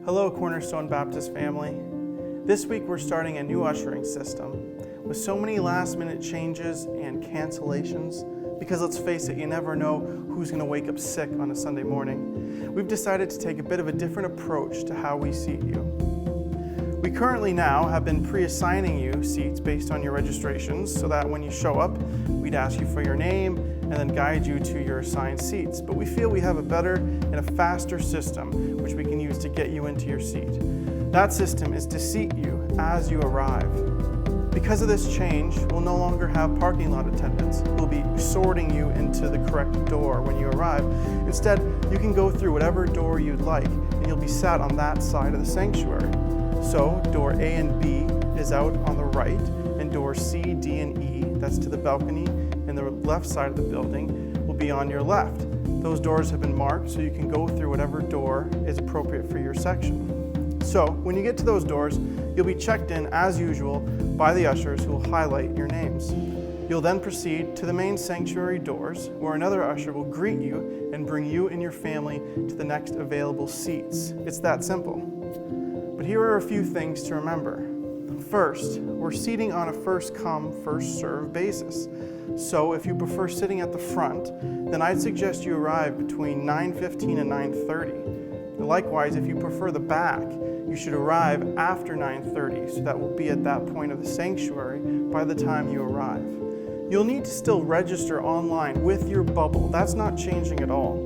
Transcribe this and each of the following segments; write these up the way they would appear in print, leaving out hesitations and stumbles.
Hello, Cornerstone Baptist family. This week we're starting a new ushering system. With so many last-minute changes and cancellations, because let's face it, you never know who's going to wake up sick on a Sunday morning, we've decided to take a bit of a different approach to how we seat you. We currently now have been pre-assigning you seats based on your registrations so that when you show up, we'd ask you for your name and then guide you to your assigned seats. But we feel we have a better and a faster system which we can use to get you into your seat. That system is to seat you as you arrive. Because of this change, we'll no longer have parking lot attendants. We'll be sorting you into the correct door when you arrive. Instead, you can go through whatever door you'd like, and you'll be sat on that side of the sanctuary. So, door A and B is out on the right, and door C, D, and E, that's to the balcony and the left side of the building, will be on your left. Those doors have been marked so you can go through whatever door is appropriate for your section. So, when you get to those doors, you'll be checked in as usual by the ushers who will highlight your names. You'll then proceed to the main sanctuary doors where another usher will greet you and bring you and your family to the next available seats. It's that simple. But here are a few things to remember. First, we're seating on a first-come, first-served basis. So if you prefer sitting at the front, then I'd suggest you arrive between 9:15 and 9:30. Likewise, if you prefer the back, you should arrive after 9:30, so that we'll be at that point of the sanctuary by the time you arrive. You'll need to still register online with your bubble. That's not changing at all.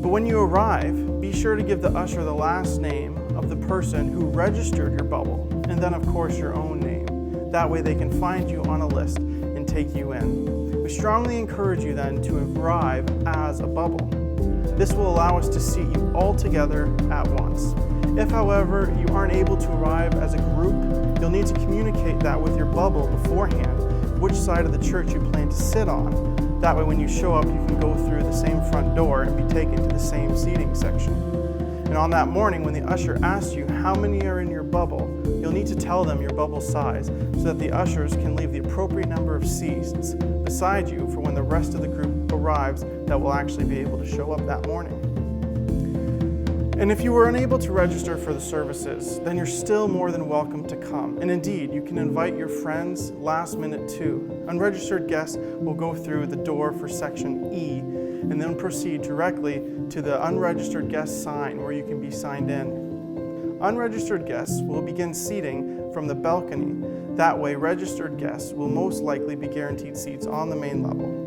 But when you arrive, be sure to give the usher the last name of the person who registered your bubble, and then of course your own name. That way they can find you on a list and take you in. We strongly encourage you then to arrive as a bubble. This will allow us to seat you all together at once. If, however, you aren't able to arrive as a group, you'll need to communicate that with your bubble beforehand, which side of the church you plan to sit on. That way when you show up, you can go through the same front door and be taken to the same seating section. And on that morning, when the usher asks you how many are in your bubble, you'll need to tell them your bubble size so that the ushers can leave the appropriate number of seats beside you for when the rest of the group arrives that will actually be able to show up that morning. And if you were unable to register for the services, then you're still more than welcome to come. And indeed, you can invite your friends last minute too. Unregistered guests will go through the door for section E and then proceed directly to the unregistered guest sign where you can be signed in. Unregistered guests will begin seating from the balcony. That way, registered guests will most likely be guaranteed seats on the main level.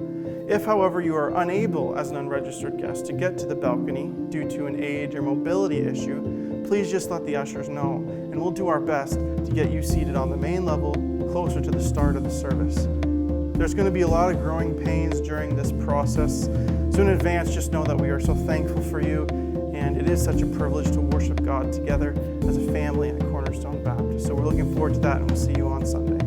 If, however, you are unable as an unregistered guest to get to the balcony due to an age or mobility issue, please just let the ushers know, and we'll do our best to get you seated on the main level closer to the start of the service. There's going to be a lot of growing pains during this process, so in advance, just know that we are so thankful for you, and it is such a privilege to worship God together as a family at Cornerstone Baptist. So we're looking forward to that, and we'll see you on Sunday.